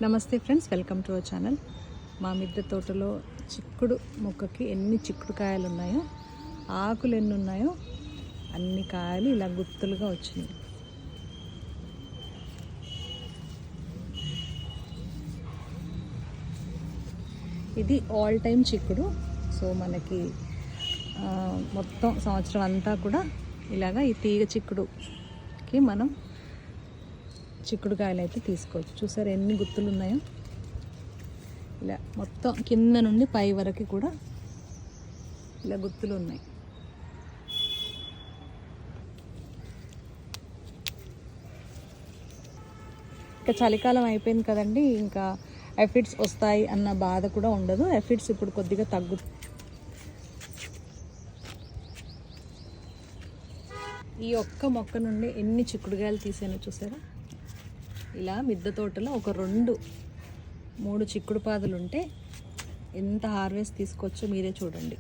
నమస్తే friends, welcome to our channel. మా మిద్దె తోటలో చిక్కుడు మొక్కకి ఎన్ని చిక్కుడు కాయలు ఉన్నాయో, ఆకులు ఎన్ని ఉన్నాయో అన్ని కాయలు ఇలా గుత్తులుగా వచ్చినాయి. ఇది ఆల్ టైమ్ చిక్కుడు. సో మనకి మొత్తం సంవత్సరం అంతా కూడా ఇలాగా ఈ తీగ చిక్కుడుకి మనం చిక్కుడుకాయలు అయితే తీసుకోవచ్చు. చూసారు ఎన్ని గుత్తులు ఉన్నాయో. ఇలా మొత్తం కింద నుండి పై వరకు కూడా ఇలా గుత్తులు ఉన్నాయి. ఇంకా చలికాలం అయిపోయింది కదండి, ఇంకా ఎఫిడ్స్ వస్తాయి అన్న బాధ కూడా ఉండదు. ఎఫిడ్స్ ఇప్పుడు కొద్దిగా ఈ ఒక్క మొక్క నుండి ఎన్ని చిక్కుడుకాయలు తీసానో చూసారా. ఇలా మిద్దె తోటలో ఒక 2-3 చిక్కుడు పాదులు ఉంటే ఎంత హార్వెస్ట్ తీసుకోవచ్చో మీరే చూడండి.